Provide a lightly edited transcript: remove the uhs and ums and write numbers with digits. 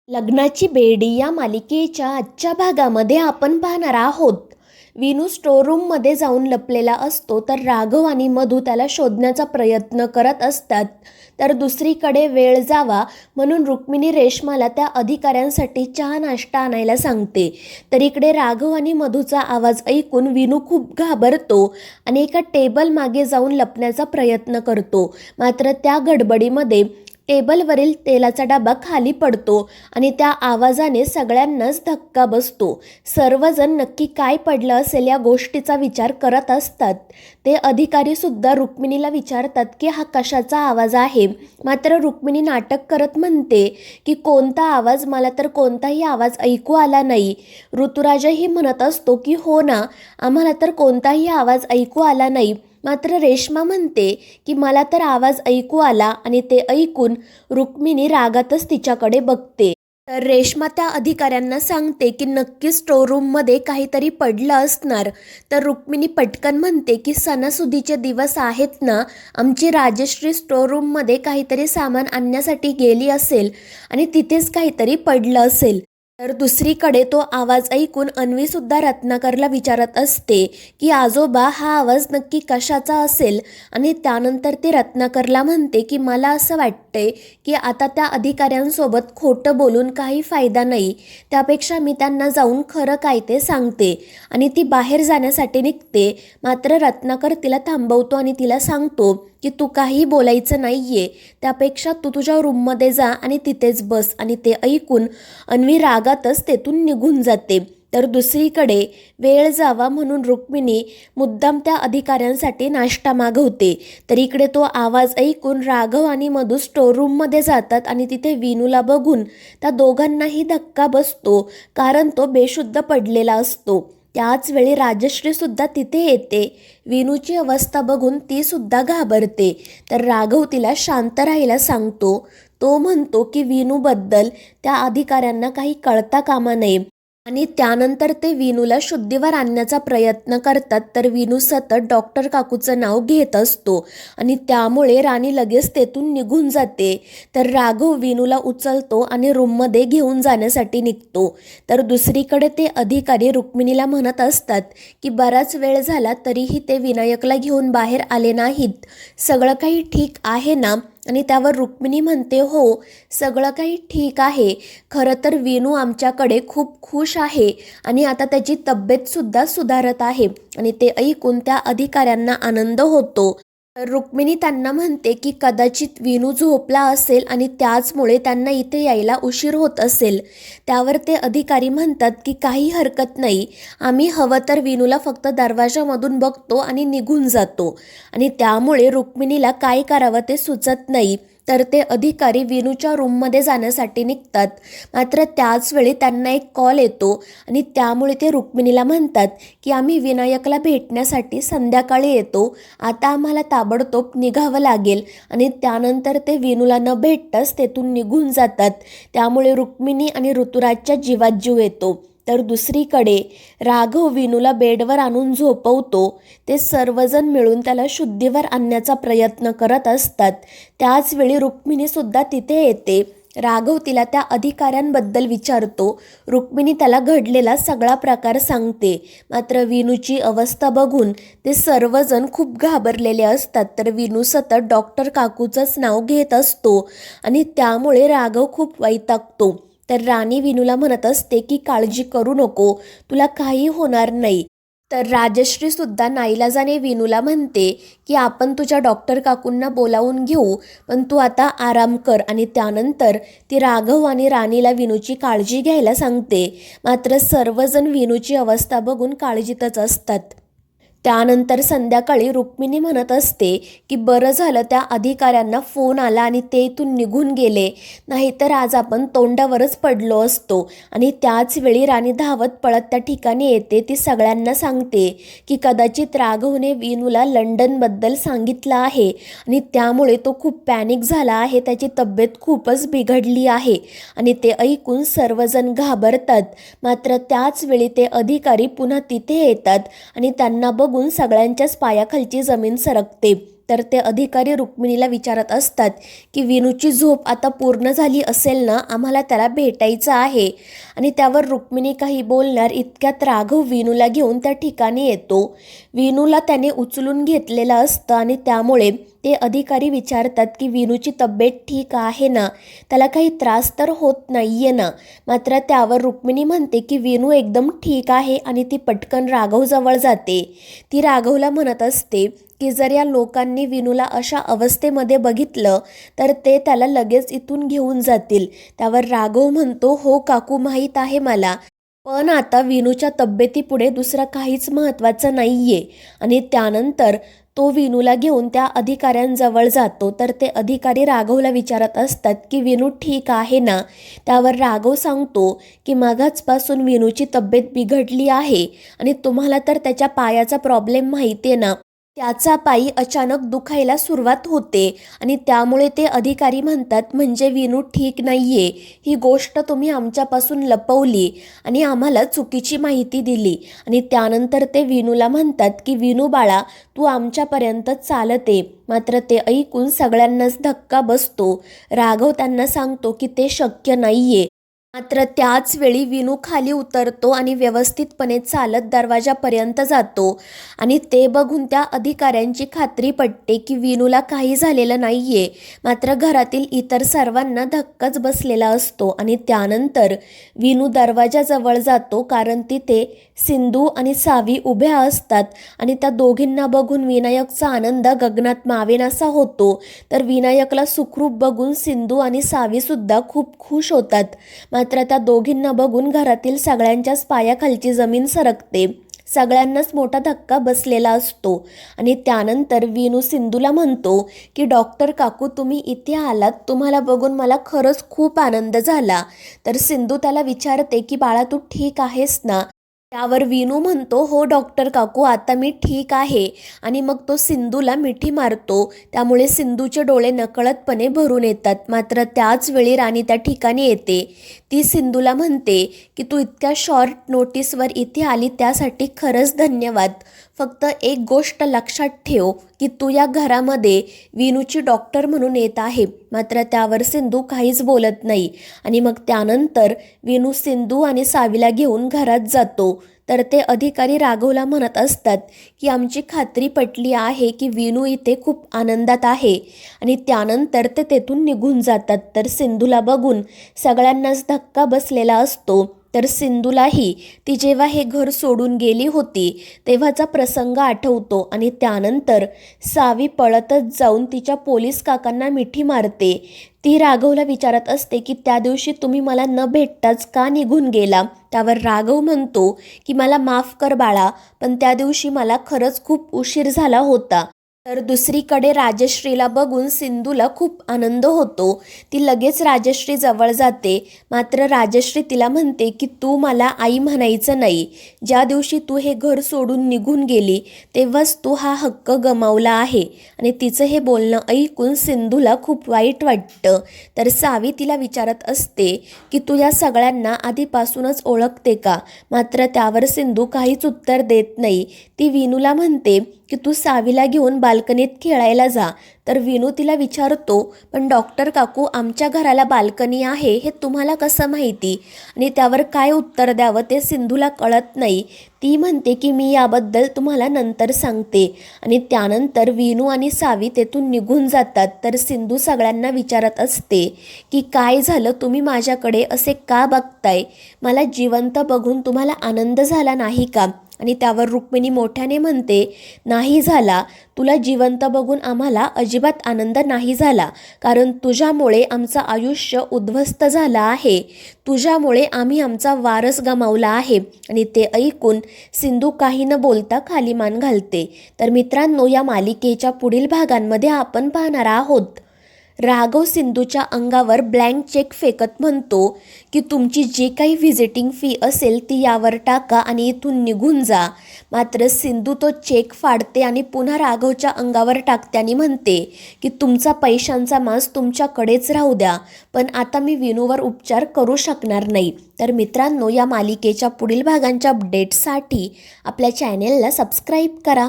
लग्नाची बेडी या मालिकेच्या आजच्या भागामध्ये आपण पाहणार आहोत. विनू स्टोअरूममध्ये जाऊन लपलेला असतो तर राघव आणि मधू त्याला शोधण्याचा प्रयत्न करत असतात. तर दुसरीकडे वेळ जावा म्हणून रुक्मिणी रेश्माला त्या अधिकाऱ्यांसाठी चहा नाश्ता आणायला सांगते. तर इकडे राघव आणि मधूचा आवाज ऐकून विनू खूप घाबरतो आणि एका टेबल मागे जाऊन लपण्याचा प्रयत्न करतो. मात्र त्या गडबडीमध्ये टेबलवरील तेलाचा डबा खाली पडतो आणि त्या आवाजाने सगळ्यांनाच धक्का बसतो. सर्वजण नक्की काय पडलं असेल या गोष्टीचा विचार करत असतात. ते अधिकारी सुद्धा रुक्मिणीला विचारतात की हा कशाचा आवाज आहे. मात्र रुक्मिणी नाटक करत म्हणते की कोणता आवाज, मला तर कोणताही आवाज ऐकू आला नाही. ऋतुराजही म्हणत असतो की हो ना, आम्हाला तर कोणताही आवाज ऐकू आला नाही. मात्र रेश्मा म्हणते की मला तर आवाज ऐकू आला आणि ते ऐकून रुक्मिणी रागातच तिच्याकडे बघते. तर रेश्मा त्या अधिकाऱ्यांना सांगते की नक्कीच स्टोअरूममध्ये काहीतरी पडलं असणार. तर रुक्मिणी पटकन म्हणते की सणासुदीचे दिवस आहेत ना, आमची राजश्री स्टोअरूममध्ये काहीतरी सामान आणण्यासाठी गेली असेल आणि तिथेच काहीतरी पडलं असेल. तर दुसरीकडे तो आवाज ऐकून अन्वीसुद्धा रत्नाकरला विचारत असते की आजोबा, हा आवाज नक्की कशाचा असेल. आणि त्यानंतर ते रत्नाकरला म्हणते की मला असं वाटतंय की आता त्या अधिकाऱ्यांसोबत खोटं बोलून काही फायदा नाही, त्यापेक्षा मी त्यांना जाऊन खरं काय ते सांगते. आणि ती बाहेर जाण्यासाठी निघते. मात्र रत्नाकर तिला थांबवतो आणि तिला सांगतो की तू काही बोलायचं नाहीये, त्यापेक्षा तू तुझ्या रूममध्ये जा आणि तिथेच बस. आणि ते ऐकून अन्वी रागातच तेथून निघून जाते. तर दुसरीकडे वेळ जावा म्हणून रुक्मिणी मुद्दाम त्या अधिकाऱ्यांसाठी नाश्ता मागवते. तर इकडे तो आवाज ऐकून राघव आणि मधू स्टोअरूममध्ये जातात आणि तिथे विनूला बघून त्या दोघांनाही धक्का बसतो, कारण तो बेशुद्ध पडलेला असतो. त्याच वेळी राजश्रीसुद्धा तिथे येते. विनूची अवस्था बघून ती सुद्धा घाबरते. तर राघव तिला शांत राहायला सांगतो. तो म्हणतो की विनूबद्दल त्या अधिकाऱ्यांना काही कळता कामा नये. आणि त्यानंतर ते विनूला शुद्धीवर आणण्याचा प्रयत्न करतात. तर विनू सतत डॉक्टर काकूचं नाव घेत असतो आणि त्यामुळे राणी लगेच तेथून निघून जाते. तर राघव विनूला उचलतो आणि रूममध्ये घेऊन जाण्यासाठी निघतो. तर दुसरीकडे ते अधिकारी रुक्मिणीला म्हणत असतात की बराच वेळ झाला तरीही ते विनायकला घेऊन बाहेर आले नाहीत, सगळं काही ठीक आहे ना. आणि त्यावर रुक्मिणी म्हणते हो, सगळं काही ठीक आहे. खरं तर विनू आमच्याकडे खूप खुश आहे आणि आता त्याची तब्येतसुद्धा सुधारत आहे. आणि ते ऐकून त्या अधिकाऱ्यांना आनंद होतो. तर रुक्मिणी त्यांना म्हणते की कदाचित विनू झोपला असेल आणि त्याचमुळे त्यांना इथे यायला उशीर होत असेल. त्यावर ते अधिकारी म्हणतात की काही हरकत नाही, आम्ही हवं तर विनूला फक्त दरवाजामधून बघतो आणि निघून जातो. आणि त्यामुळे रुक्मिणीला काय करावं ते सुचत नाही. तर ते अधिकारी विनूच्या रूममध्ये जाण्यासाठी निघतात. मात्र त्याचवेळी त्यांना एक कॉल येतो आणि त्यामुळे ते रुक्मिणीला म्हणतात की आम्ही विनायकला भेटण्यासाठी संध्याकाळी येतो, आता आम्हाला ताबडतोब निघावं लागेल. आणि त्यानंतर ते विनूला न भेटताच तेथून निघून जातात. त्यामुळे रुक्मिणी आणि ऋतुराजच्या जीवात जीव येतो. तर दुसरीकडे राघव विनूला बेडवर आणून झोपवतो. ते सर्वजण मिळून त्याला शुद्धीवर आणण्याचा प्रयत्न करत असतात. त्याचवेळी रुक्मिणीसुद्धा तिथे येते. राघव तिला त्या अधिकाऱ्यांबद्दल विचारतो. रुक्मिणी त्याला घडलेला सगळा प्रकार सांगते. मात्र विनूची अवस्था बघून ते सर्वजण खूप घाबरलेले असतात. तर विनू सतत डॉक्टर काकूचंच नाव घेत असतो आणि त्यामुळे राघव खूप वैतागतो. तर राणी विनूला म्हणत असते की काळजी करू नको, तुला काही होणार नाही. तर राजश्री सुद्धा नाईलाजाने विनूला म्हणते की आपण तुझ्या डॉक्टर काकूंना बोलावून घेऊ, पण तू आता आराम कर. आणि त्यानंतर ती राघव आणि राणीला विनूची काळजी घ्यायला सांगते. मात्र सर्वजण विनूची अवस्था बघून काळजीतच असतात. त्यानंतर संध्याकाळी रुक्मिणी म्हणत असते की बरं झालं त्या अधिकाऱ्यांना फोन आला आणि ते इथून निघून गेले, नाहीतर आज आपण तोंडावरच पडलो असतो. आणि त्याच वेळी राणी धावत पळत त्या ठिकाणी येते. ती सगळ्यांना सांगते की कदाचित राघवने विनूला लंडनबद्दल सांगितलं आहे आणि त्यामुळे तो खूप पॅनिक झाला आहे, त्याची तब्येत खूपच बिघडली आहे. आणि ते ऐकून सर्वजण घाबरतात. मात्र त्याच वेळी ते अधिकारी पुन्हा तिथे येतात आणि त्यांना बघून सगळ्यांच्याच पायाखालची जमीन सरकते. तर ते अधिकारी रुक्मिणीला विचारत असतात की विनूची झोप आता पूर्ण झाली असेल ना, आम्हाला त्याला भेटायचं आहे. आणि त्यावर रुक्मिणी काही बोलणार इतक्यात राघव विनूला घेऊन त्या ठिकाणी येतो. विनूला त्याने उचलून घेतलेलं असतं आणि त्यामुळे ते अधिकारी विचारतात की विनूची तब्येत ठीक आहे ना, त्याला काही त्रास तर होत नाहीये ना. मात्र त्यावर रुक्मिणी म्हणते की विनू एकदम ठीक आहे आणि ती पटकन राघवजवळ जाते. ती राघवला म्हणत असते की जर या लोकांनी विनूला अशा अवस्थेमध्ये बघितलं तर ते त्याला लगेच इथून घेऊन जातील. त्यावर राघव म्हणतो, हो काकू, माहीत आहे मला, पण आता विनूच्या तब्येतीपुढे दुसरं काहीच महत्त्वाचं नाहीये. आणि त्यानंतर तो विनूला घेऊन त्या अधिकाऱ्यांजवळ जातो. तर ते अधिकारी राघवला विचारत असतात की विनू ठीक आहे ना. त्यावर राघव सांगतो की मागाचपासून विनूची तब्येत बिघडली आहे आणि तुम्हाला तर त्याच्या पायाचा प्रॉब्लेम माहिती आहे ना, त्याचा पाय अचानक दुखायला सुरुवात होते. आणि त्यामुळे ते अधिकारी म्हणतात, म्हणजे विनू ठीक नाहीये ही गोष्ट तुम्ही आमच्यापासून लपवली आणि आम्हाला चुकीची माहिती दिली. आणि त्यानंतर ते विनूला म्हणतात की विनू बाळा, तू आमच्यापर्यंत चालत ये. मात्र ते ऐकून सगळ्यांनाच धक्का बसतो. राघव त्यांना सांगतो की ते शक्य नाहीये. मात्र त्याच वेळी विनू खाली उतरतो आणि व्यवस्थितपणे चालत दरवाजापर्यंत जातो. आणि ते बघून त्या अधिकाऱ्यांची खात्री पटते की विनूला काही झालेलं नाहीये. मात्र घरातील इतर सर्वांना धक्काच बसलेला असतो. आणि त्यानंतर विनू दरवाजाजवळ जातो, कारण तिथे सिंधू आणि सावी उभ्या असतात. आणि त्या दोघींना बघून विनायकचा आनंद गगनात मावेनासा होतो. तर विनायकला सुखरूप बघून सिंधू आणि सावीसुद्धा खूप खुश होतात. मात्र त्या दोघींना बघून घरातील सगळ्यांच्याच पायाखालची जमीन सरकते. सगळ्यांनाच मोठा धक्का बसलेला असतो. आणि त्यानंतर विनू सिंधूला म्हणतो की डॉक्टर काकू, तुम्ही इथे आलात, तुम्हाला बघून मला खरंच खूप आनंद झाला. तर सिंधू त्याला विचारते की बाळा, तू ठीक आहेस ना. त्यावर विनू म्हणतो, हो डॉक्टर काकू, आता मी ठीक आहे. आणि मग तो सिंधूला मिठी मारतो. त्यामुळे सिंधूचे डोळे नकळतपणे भरून येतात. मात्र त्याच वेळी राणी त्या ठिकाणी येते. ती सिंधूला म्हणते की तू इतक्या शॉर्ट नोटीसवर इथे आली त्यासाठी खरंच धन्यवाद. फक्त एक गोष्ट लक्षात ठेव की तू या घरामध्ये विनूची डॉक्टर म्हणून येत आहे. मात्र त्यावर सिंधू काहीच बोलत नाही. आणि मग त्यानंतर विनू सिंधू आणि सावीला घेऊन घरात जातो. तर ते अधिकारी राघवला म्हणत असतात की आमची खात्री पटली आहे की विनू इथे खूप आनंदात आहे. आणि त्यानंतर ते तेथून निघून जातात. तर सिंधूला बघून सगळ्यांनाच धक्का बसलेला असतो. तर सिंधूलाही ती जेव्हा हे घर सोडून गेली होती तेव्हाचा प्रसंग आठवतो. आणि त्यानंतर सावी पळतच जाऊन तिच्या पोलीस काकांना मिठी मारते. ती राघवला विचारत असते की त्या दिवशी तुम्ही मला न भेटताच का निघून गेला. त्यावर राघव म्हणतो की मला माफ कर बाळा, पण त्या दिवशी मला खरंच खूप उशीर झाला होता. तर दुसरीकडे राजश्रीला बघून सिंधूला खूप आनंद होतो. ती लगेच राजश्री जवळ जाते. मात्र राजश्री तिला म्हणते की तू मला आई म्हणायचं नाही. ज्या दिवशी तू हे घर सोडून निघून गेली तेव्हाच तू हा हक्क गमावला आहे. आणि तिचं हे बोलणं ऐकून सिंधूला खूप वाईट वाटतं. तर सावी तिला विचारत असते की तू या सगळ्यांना आधीपासूनच ओळखते का. मात्र त्यावर सिंधू काहीच उत्तर देत नाही. ती विनूला म्हणते की तू सावीला घेऊन बाल्कनीत खेळायला जा. तर विनू तिला विचारतो, पण डॉक्टर काकू, आमच्या घराला बाल्कनी आहे हे तुम्हाला कसं माहिती. आणि त्यावर काय उत्तर द्यावं ते सिंधूला कळत नाही. ती म्हणते की मी याबद्दल तुम्हाला नंतर सांगते. आणि त्यानंतर विनू आणि सावी तेथून निघून जातात. तर सिंधू सगळ्यांना विचारत असते की काय झालं, तुम्ही माझ्याकडे असे का बघताय. मला जिवंत बघून तुम्हाला आनंद झाला नाही का. आणि त्यावर रुक्मिणी मोठ्याने म्हणते, नाही झाला. तुला जिवंत बघून आम्हाला अजिबात आनंद नाही झाला, कारण तुझ्यामुळे आमचं आयुष्य उद्ध्वस्त झालं आहे. तुझ्यामुळे आम्ही आमचा वारस गमावला आहे. आणि ते ऐकून सिंधू काही न बोलता खाली मान घालते. तर मित्रांनो, या मालिकेच्या पुढील भागांमध्ये आपण पाहणार आहोत राघव सिंधूच्या अंगावर ब्लँक चेक फेकत म्हणतो की तुमची जी काही व्हिजिटिंग फी असेल ती यावर टाका आणि इथून निघून जा. मात्र सिंधू तो चेक फाडते आणि पुन्हा राघवच्या अंगावर टाकते आणि म्हणते की तुमचा पैशांचा मास तुमच्याकडेच राहू द्या, पण आता मी विनूवर उपचार करू शकणार नाही. तर मित्रांनो, या मालिकेच्या पुढील भागांच्या अपडेट्ससाठी आपल्या चॅनेलला सबस्क्राईब करा.